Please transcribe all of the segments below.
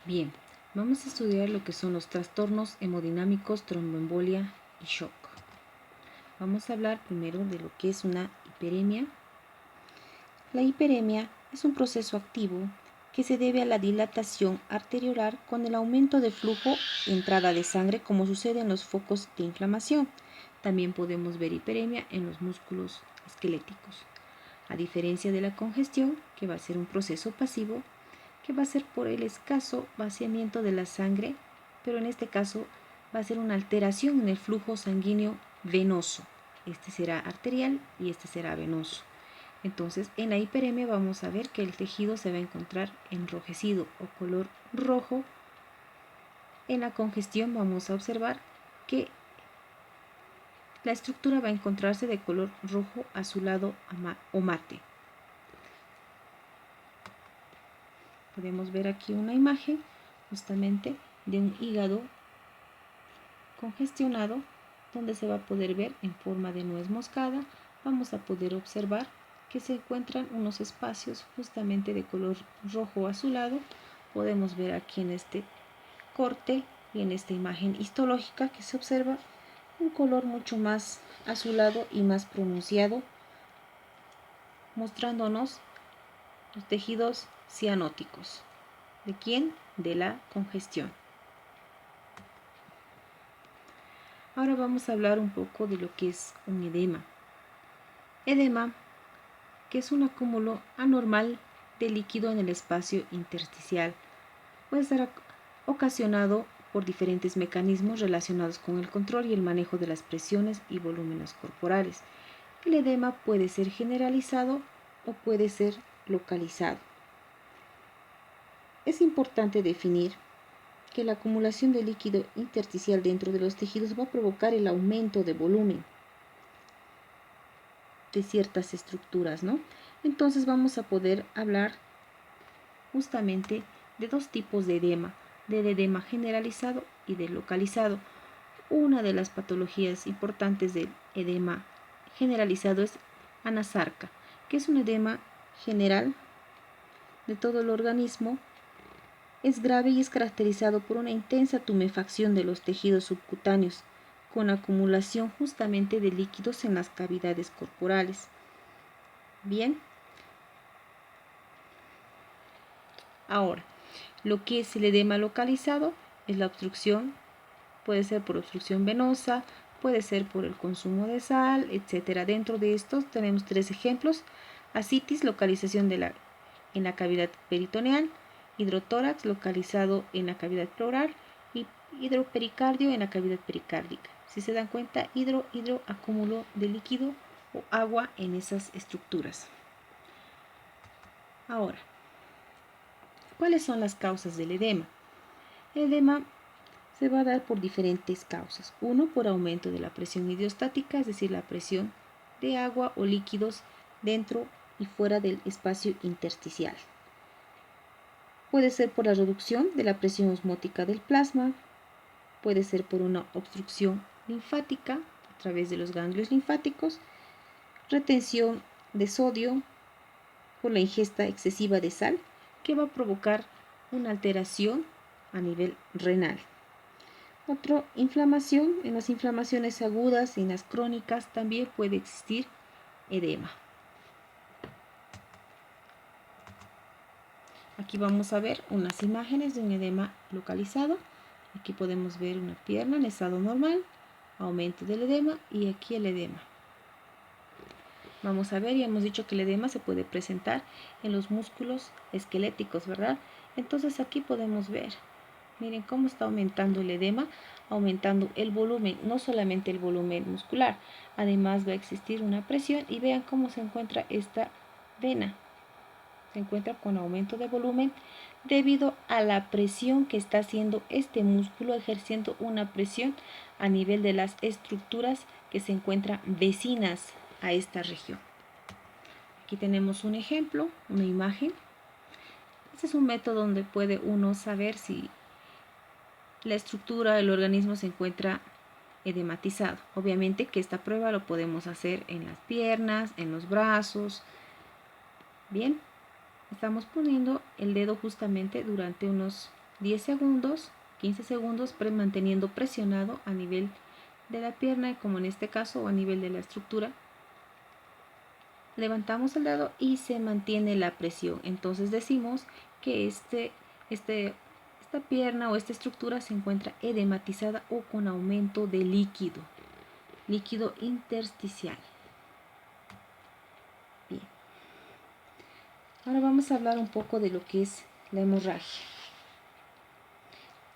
Bien, vamos a estudiar lo que son los trastornos hemodinámicos, tromboembolia y shock. Vamos a hablar primero de lo que es una hiperemia. La hiperemia es un proceso activo que se debe a la dilatación arteriolar con el aumento de flujo y entrada de sangre, como sucede en los focos de inflamación. También podemos ver hiperemia en los músculos esqueléticos. A diferencia de la congestión, que va a ser un proceso pasivo, que va a ser por el escaso vaciamiento de la sangre, pero en este caso va a ser una alteración en el flujo sanguíneo venoso. Este será arterial y este será venoso. Entonces, en la hiperemia vamos a ver que el tejido se va a encontrar enrojecido o color rojo. En la congestión vamos a observar que la estructura va a encontrarse de color rojo, azulado o mate. Podemos ver aquí una imagen justamente de un hígado congestionado, donde se va a poder ver en forma de nuez moscada. Vamos a poder observar que se encuentran unos espacios justamente de color rojo azulado. Podemos ver aquí en este corte y en esta imagen histológica que se observa un color mucho más azulado y más pronunciado, mostrándonos los tejidos cianóticos. ¿De quién? De la congestión. Ahora vamos a hablar un poco de lo que es un edema. Edema, que es un acúmulo anormal de líquido en el espacio intersticial. Puede ser ocasionado por diferentes mecanismos relacionados con el control y el manejo de las presiones y volúmenes corporales. El edema puede ser generalizado o puede ser localizado. Es importante definir que la acumulación de líquido intersticial dentro de los tejidos va a provocar el aumento de volumen de ciertas estructuras, ¿no? Entonces vamos a poder hablar justamente de dos tipos de edema, del edema generalizado y del localizado. Una de las patologías importantes del edema generalizado es anasarca, que es un edema general de todo el organismo. Es grave y es caracterizado por una intensa tumefacción de los tejidos subcutáneos, con acumulación justamente de líquidos en las cavidades corporales. Bien. Ahora, lo que es el edema localizado es la obstrucción, puede ser por obstrucción venosa, puede ser por el consumo de sal, etc. Dentro de estos tenemos tres ejemplos: ascitis, localización en la cavidad peritoneal; hidrotórax, localizado en la cavidad pleural; y hidropericardio, en la cavidad pericárdica. Si se dan cuenta, hidro, acúmulo de líquido o agua en esas estructuras. Ahora, ¿cuáles son las causas del edema? El edema se va a dar por diferentes causas. Uno, por aumento de la presión hidrostática, es decir, la presión de agua o líquidos dentro y fuera del espacio intersticial. Puede ser por la reducción de la presión osmótica del plasma, puede ser por una obstrucción linfática a través de los ganglios linfáticos, retención de sodio por la ingesta excesiva de sal, que va a provocar una alteración a nivel renal. Otra, inflamación. En las inflamaciones agudas y en las crónicas también puede existir edema. Aquí vamos a ver unas imágenes de un edema localizado. Aquí podemos ver una pierna en estado normal, aumento del edema, y aquí el edema. Vamos a ver, ya hemos dicho que el edema se puede presentar en los músculos esqueléticos, ¿verdad? Entonces aquí podemos ver, miren cómo está aumentando el edema, aumentando el volumen, no solamente el volumen muscular, además va a existir una presión, y vean cómo se encuentra esta vena. Se encuentra con aumento de volumen debido a la presión que está haciendo este músculo, ejerciendo una presión a nivel de las estructuras que se encuentran vecinas a esta región. Aquí tenemos un ejemplo, una imagen. Este es un método donde puede uno saber si la estructura del organismo se encuentra edematizado. Obviamente que esta prueba lo podemos hacer en las piernas, en los brazos. Bien, estamos poniendo el dedo justamente durante unos 10 segundos, 15 segundos, manteniendo presionado a nivel de la pierna, como en este caso, o a nivel de la estructura. Levantamos el dedo y se mantiene la presión. Entonces decimos que esta pierna o esta estructura se encuentra edematizada o con aumento de líquido intersticial. Bien. Ahora vamos a hablar un poco de lo que es la hemorragia.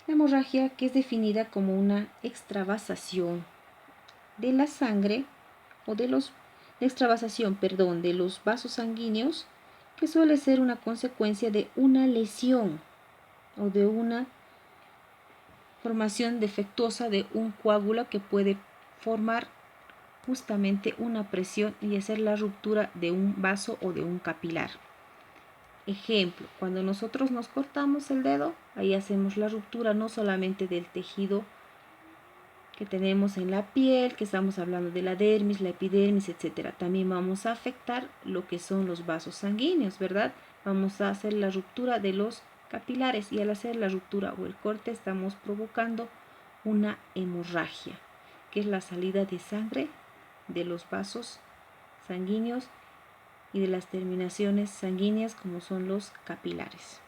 La hemorragia, que es definida como una extravasación de la sangre o de los vasos sanguíneos, que suele ser una consecuencia de una lesión o de una formación defectuosa de un coágulo que puede formar justamente una presión y hacer la ruptura de un vaso o de un capilar. Ejemplo, cuando nosotros nos cortamos el dedo, ahí hacemos la ruptura no solamente del tejido que tenemos en la piel, que estamos hablando de la dermis, la epidermis, etc. También vamos a afectar lo que son los vasos sanguíneos, ¿verdad? Vamos a hacer la ruptura de los capilares y al hacer la ruptura o el corte estamos provocando una hemorragia, que es la salida de sangre de los vasos sanguíneos y de las terminaciones sanguíneas como son los capilares.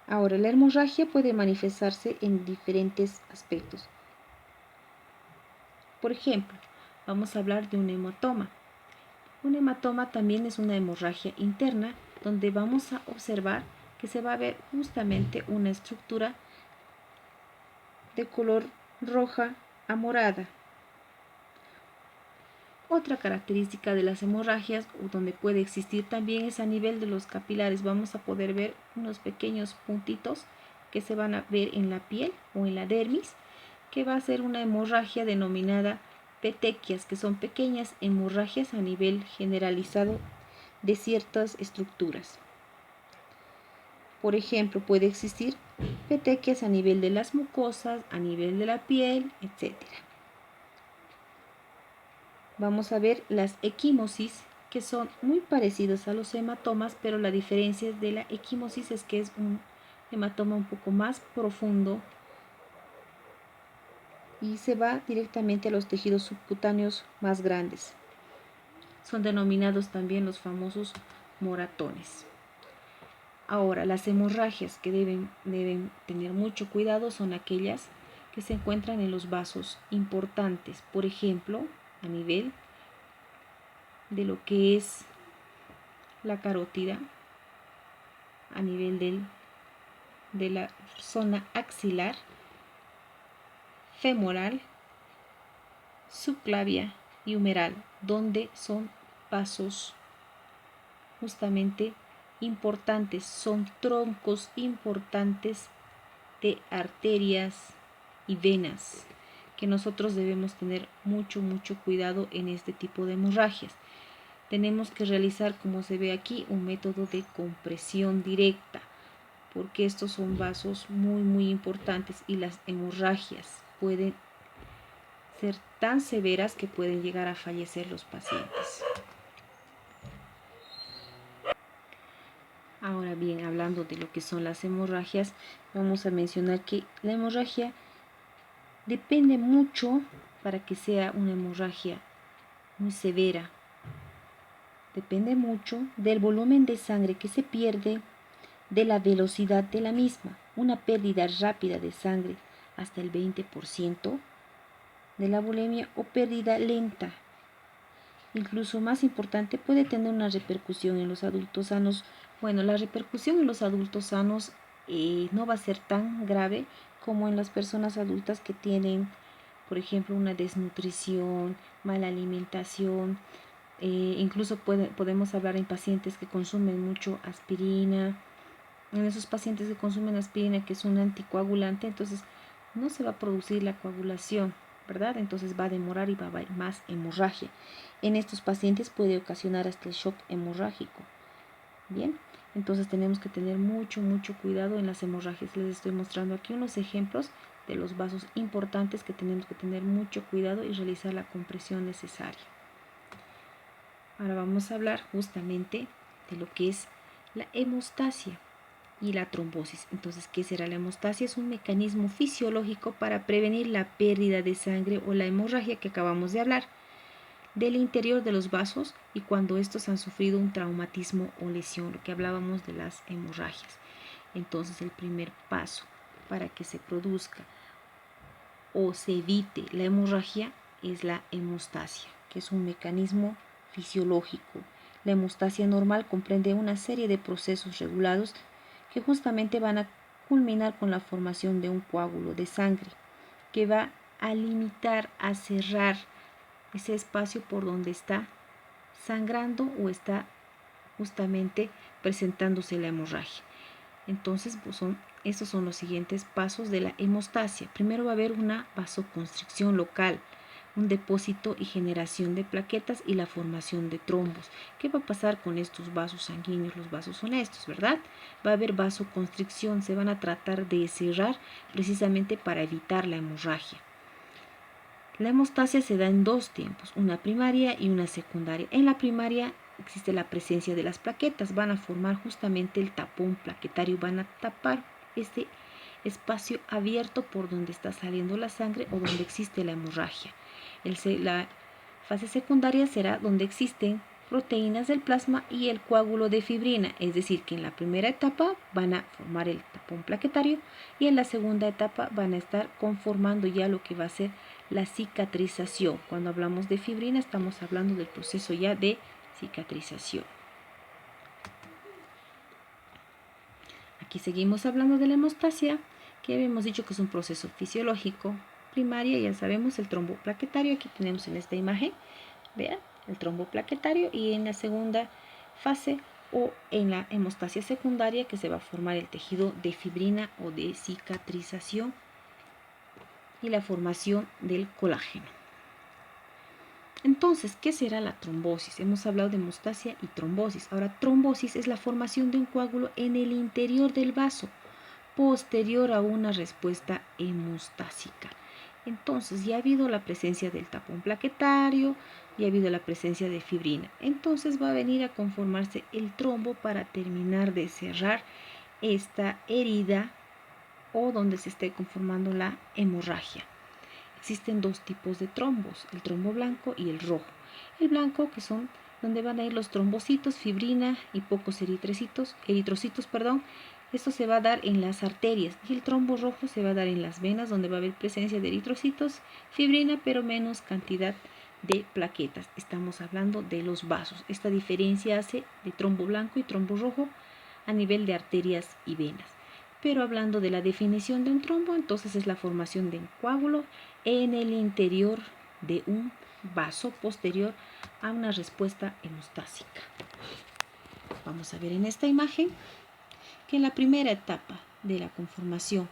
Ahora, la hemorragia puede manifestarse en diferentes aspectos. Por ejemplo, vamos a hablar de un hematoma. Un hematoma también es una hemorragia interna donde vamos a observar que se va a ver justamente una estructura de color roja a morada. Otra característica de las hemorragias, donde puede existir también, es a nivel de los capilares. Vamos a poder ver unos pequeños puntitos que se van a ver en la piel o en la dermis, que va a ser una hemorragia denominada petequias, que son pequeñas hemorragias a nivel generalizado de ciertas estructuras. Por ejemplo, puede existir petequias a nivel de las mucosas, a nivel de la piel, etc. Vamos a ver las equimosis, que son muy parecidas a los hematomas, pero la diferencia de la equimosis es que es un hematoma un poco más profundo y se va directamente a los tejidos subcutáneos más grandes. Son denominados también los famosos moratones. Ahora, las hemorragias que deben tener mucho cuidado son aquellas que se encuentran en los vasos importantes, por ejemplo, a nivel de lo que es la carótida, a nivel de la zona axilar, femoral, subclavia y humeral, donde son vasos justamente importantes, son troncos importantes de arterias y venas, que nosotros debemos tener mucho cuidado en este tipo de hemorragias. Tenemos que realizar, como se ve aquí, un método de compresión directa, porque estos son vasos muy importantes y las hemorragias pueden ser tan severas que pueden llegar a fallecer los pacientes. Ahora bien, hablando de lo que son las hemorragias, vamos a mencionar que la hemorragia depende mucho para que sea una hemorragia muy severa. Depende mucho del volumen de sangre que se pierde, de la velocidad de la misma. Una pérdida rápida de sangre hasta el 20% de la volemia o pérdida lenta, incluso más importante, puede tener una repercusión en los adultos sanos. Bueno, la repercusión en los adultos sanos no va a ser tan grave como en las personas adultas que tienen, por ejemplo, una desnutrición, mala alimentación. Incluso podemos hablar en pacientes que consumen mucho aspirina. En esos pacientes que consumen aspirina, que es un anticoagulante, entonces no se va a producir la coagulación, ¿verdad? Entonces va a demorar y va a haber más hemorragia. En estos pacientes puede ocasionar hasta el shock hemorrágico. Bien, entonces tenemos que tener mucho cuidado en las hemorragias. Les estoy mostrando aquí unos ejemplos de los vasos importantes que tenemos que tener mucho cuidado y realizar la compresión necesaria. Ahora vamos a hablar justamente de lo que es la hemostasia. y la trombosis. Entonces, ¿qué será la hemostasia? Es un mecanismo fisiológico para prevenir la pérdida de sangre o la hemorragia que acabamos de hablar del interior de los vasos y cuando estos han sufrido un traumatismo o lesión, lo que hablábamos de las hemorragias. Entonces, el primer paso para que se produzca o se evite la hemorragia es la hemostasia, que es un mecanismo fisiológico. La hemostasia normal comprende una serie de procesos regulados que justamente van a culminar con la formación de un coágulo de sangre que va a limitar, a cerrar ese espacio por donde está sangrando o está justamente presentándose la hemorragia. Entonces, estos son los siguientes pasos de la hemostasia. Primero va a haber una vasoconstricción local, un depósito y generación de plaquetas y la formación de trombos. ¿Qué va a pasar con estos vasos sanguíneos? Los vasos son estos, ¿verdad? Va a haber vasoconstricción, se van a tratar de cerrar precisamente para evitar la hemorragia. La hemostasia se da en dos tiempos, una primaria y una secundaria. En la primaria existe la presencia de las plaquetas, van a formar justamente el tapón plaquetario, van a tapar este espacio abierto por donde está saliendo la sangre o donde existe la hemorragia. La fase secundaria será donde existen proteínas del plasma y el coágulo de fibrina, es decir, que en la primera etapa van a formar el tapón plaquetario y en la segunda etapa van a estar conformando ya lo que va a ser la cicatrización. Cuando hablamos de fibrina estamos hablando del proceso ya de cicatrización. Aquí seguimos hablando de la hemostasia, que habíamos dicho que es un proceso fisiológico. Primaria, ya sabemos, el trombo plaquetario, aquí tenemos en esta imagen, vean, el trombo plaquetario, y en la segunda fase o en la hemostasia secundaria que se va a formar el tejido de fibrina o de cicatrización y la formación del colágeno. Entonces, ¿qué será la trombosis? Hemos hablado de hemostasia y trombosis. Ahora, trombosis es la formación de un coágulo en el interior del vaso, posterior a una respuesta hemostásica. Entonces, ya ha habido la presencia del tapón plaquetario, ya ha habido la presencia de fibrina. Entonces, va a venir a conformarse el trombo para terminar de cerrar esta herida o donde se esté conformando la hemorragia. Existen dos tipos de trombos, el trombo blanco y el rojo. El blanco, que son donde van a ir los trombocitos, fibrina y pocos eritrocitos, esto se va a dar en las arterias, y el trombo rojo se va a dar en las venas, donde va a haber presencia de eritrocitos, fibrina, pero menos cantidad de plaquetas. Estamos hablando de los vasos. Esta diferencia hace de trombo blanco y trombo rojo a nivel de arterias y venas. Pero hablando de la definición de un trombo, entonces es la formación de un coágulo en el interior de un vaso posterior a una respuesta hemostásica. Vamos a ver en esta imagen que en la primera etapa de la conformación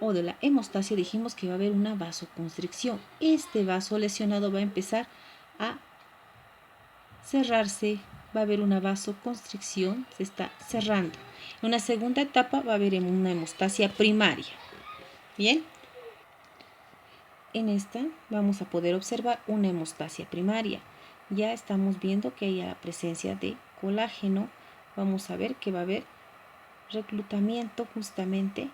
o de la hemostasia dijimos que va a haber una vasoconstricción. Este vaso lesionado va a empezar a cerrarse, va a haber una vasoconstricción, se está cerrando. En una segunda etapa va a haber una hemostasia primaria. Bien, en esta vamos a poder observar una hemostasia primaria. Ya estamos viendo que hay la presencia de colágeno. Vamos a ver que va a haber reclutamiento justamente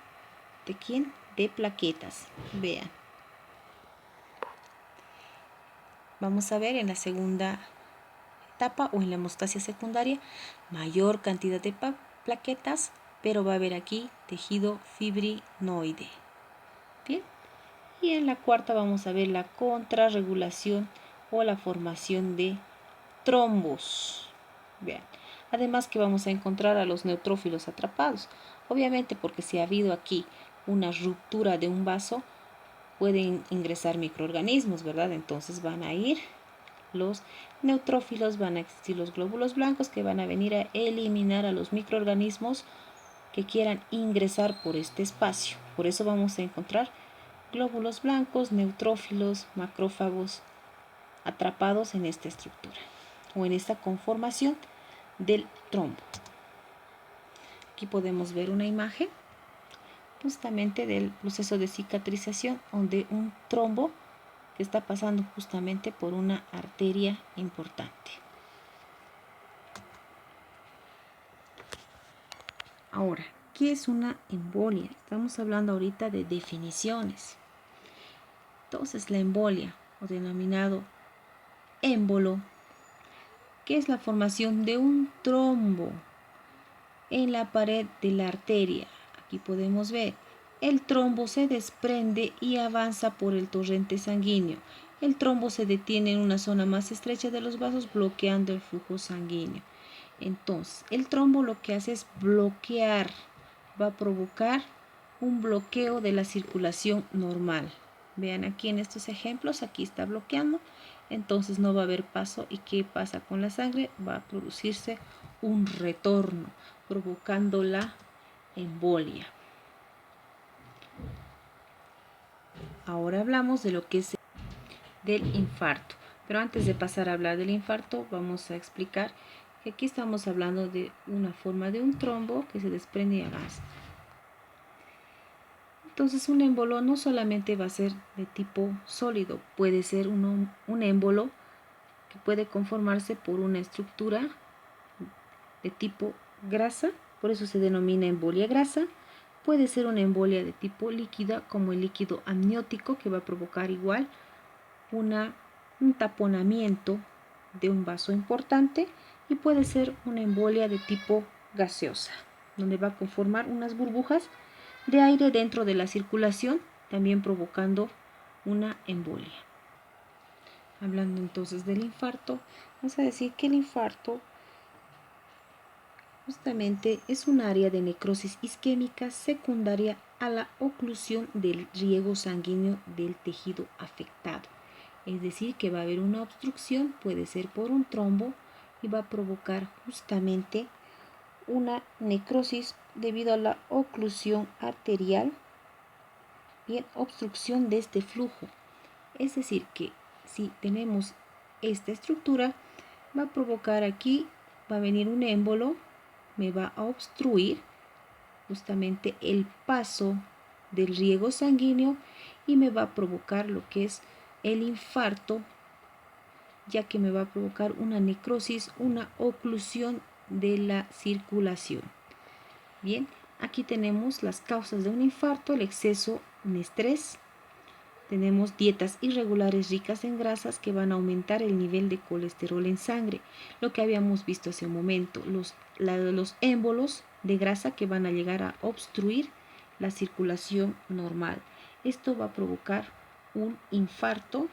de ¿quién? De plaquetas. Vean. Vamos a ver en la segunda etapa o en la hemostasia secundaria mayor cantidad de plaquetas, pero va a haber aquí tejido fibrinoide. Bien. Y en la cuarta vamos a ver la contrarregulación o la formación de trombos. Vean. Además que vamos a encontrar a los neutrófilos atrapados. Obviamente porque si ha habido aquí una ruptura de un vaso, pueden ingresar microorganismos, ¿verdad? Entonces van a ir los neutrófilos, van a existir los glóbulos blancos que van a venir a eliminar a los microorganismos que quieran ingresar por este espacio. Por eso vamos a encontrar glóbulos blancos, neutrófilos, macrófagos atrapados en esta estructura o en esta conformación del trombo. Aquí podemos ver una imagen justamente del proceso de cicatrización donde un trombo que está pasando justamente por una arteria importante. Ahora, ¿Qué es una embolia? Estamos hablando ahorita de definiciones. Entonces, la embolia, o denominado émbolo, que es la formación de un trombo en la pared de la arteria. Aquí podemos ver, el trombo se desprende y avanza por el torrente sanguíneo. El trombo se detiene en una zona más estrecha de los vasos, bloqueando el flujo sanguíneo. Entonces, el trombo lo que hace es bloquear, va a provocar un bloqueo de la circulación normal. Vean aquí en estos ejemplos, aquí está bloqueando, entonces no va a haber paso. ¿Y qué pasa con la sangre? Va a producirse un retorno, provocando la embolia. Ahora hablamos de lo que es del infarto. Pero antes de pasar a hablar del infarto, vamos a explicar que aquí estamos hablando de una forma de un trombo que se desprende y avanza. Entonces, un émbolo no solamente va a ser de tipo sólido, puede ser un émbolo que puede conformarse por una estructura de tipo grasa, por eso se denomina embolia grasa. Puede ser una embolia de tipo líquida, como el líquido amniótico, que va a provocar igual un taponamiento de un vaso importante, y puede ser una embolia de tipo gaseosa, donde va a conformar unas burbujas de aire dentro de la circulación, también provocando una embolia. Hablando entonces del infarto, vamos a decir que el infarto justamente es un área de necrosis isquémica secundaria a la oclusión del riego sanguíneo del tejido afectado. Es decir, que va a haber una obstrucción, puede ser por un trombo, y va a provocar justamente una necrosis debido a la oclusión arterial, bien, obstrucción de este flujo. Es decir, que si tenemos esta estructura, va a provocar aquí, va a venir un émbolo, me va a obstruir justamente el paso del riego sanguíneo y me va a provocar lo que es el infarto, ya que me va a provocar una necrosis, una oclusión de la circulación. Bien, aquí tenemos las causas de un infarto: el exceso en estrés. Tenemos dietas irregulares ricas en grasas que van a aumentar el nivel de colesterol en sangre. Lo que habíamos visto hace un momento, los émbolos de grasa que van a llegar a obstruir la circulación normal. Esto va a provocar un infarto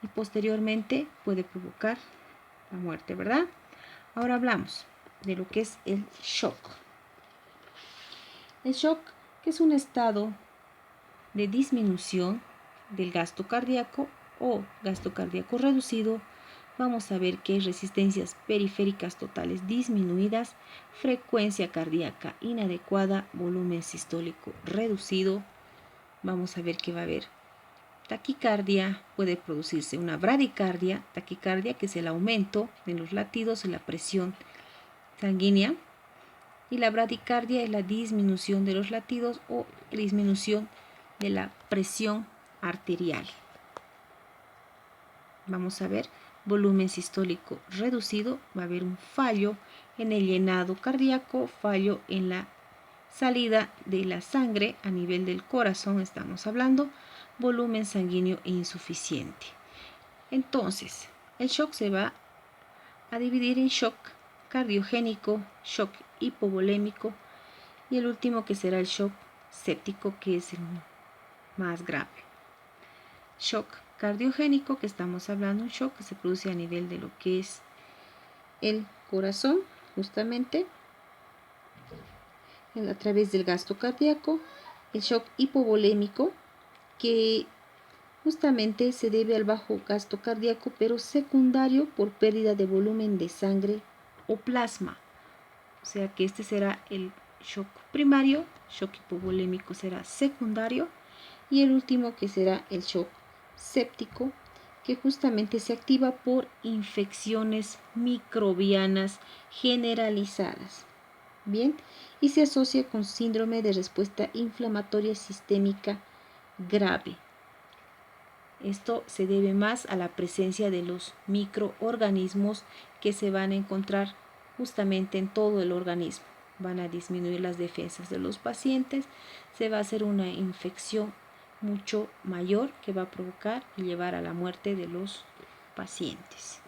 y posteriormente puede provocar la muerte, ¿verdad? Ahora hablamos de lo que es el shock. El shock, que es un estado de disminución del gasto cardíaco o gasto cardíaco reducido. Vamos a ver que hay resistencias periféricas totales disminuidas, frecuencia cardíaca inadecuada, volumen sistólico reducido. Vamos a ver que va a haber taquicardia, puede producirse una bradicardia, taquicardia que es el aumento de los latidos y la presión sanguínea, y la bradicardia es la disminución de los latidos o disminución de la presión arterial. Vamos a ver volumen sistólico reducido, va a haber un fallo en el llenado cardíaco, fallo en la salida de la sangre a nivel del corazón, estamos hablando, volumen sanguíneo insuficiente. Entonces, el shock se va a dividir en shock cardiogénico, shock hipovolémico y el último que será el shock séptico, que es el más grave. Shock cardiogénico, que estamos hablando, un shock que se produce a nivel de lo que es el corazón, justamente a través del gasto cardíaco. El shock hipovolémico, que justamente se debe al bajo gasto cardíaco, pero secundario por pérdida de volumen de sangre o plasma. O sea que este será el shock primario, shock hipovolémico será secundario, y el último que será el shock séptico, que justamente se activa por infecciones microbianas generalizadas. Bien, y se asocia con síndrome de respuesta inflamatoria sistémica grave. Esto se debe más a la presencia de los microorganismos que se van a encontrar justamente en todo el organismo. Van a disminuir las defensas de los pacientes, se va a hacer una infección mucho mayor que va a provocar y llevar a la muerte de los pacientes.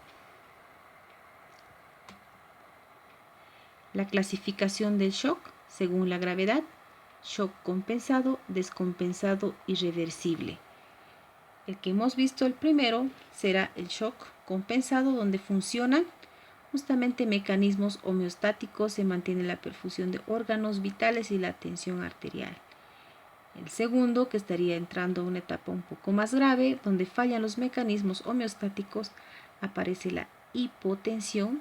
La clasificación del shock según la gravedad: shock compensado, descompensado y reversible. El que hemos visto, el primero, será el shock compensado, donde funcionan justamente mecanismos homeostáticos, se mantiene la perfusión de órganos vitales y la tensión arterial. El segundo, que estaría entrando a una etapa un poco más grave, donde fallan los mecanismos homeostáticos, aparece la hipotensión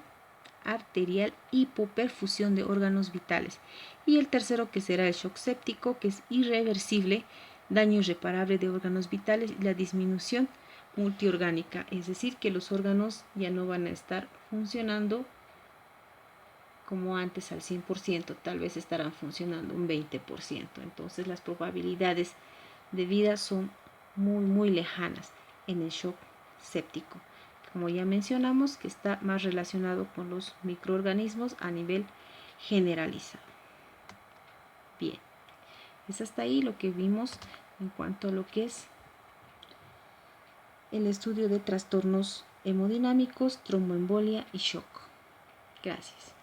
arterial, hipoperfusión de órganos vitales. Y el tercero, que será el shock séptico, que es irreversible, daño irreparable de órganos vitales y la disminución multiorgánica, es decir, que los órganos ya no van a estar funcionando como antes al 100%, tal vez estarán funcionando un 20%. Entonces las probabilidades de vida son muy lejanas en el shock séptico. Como ya mencionamos, que está más relacionado con los microorganismos a nivel generalizado. Bien, es hasta ahí lo que vimos en cuanto a lo que es el estudio de trastornos hemodinámicos, tromboembolia y shock. Gracias.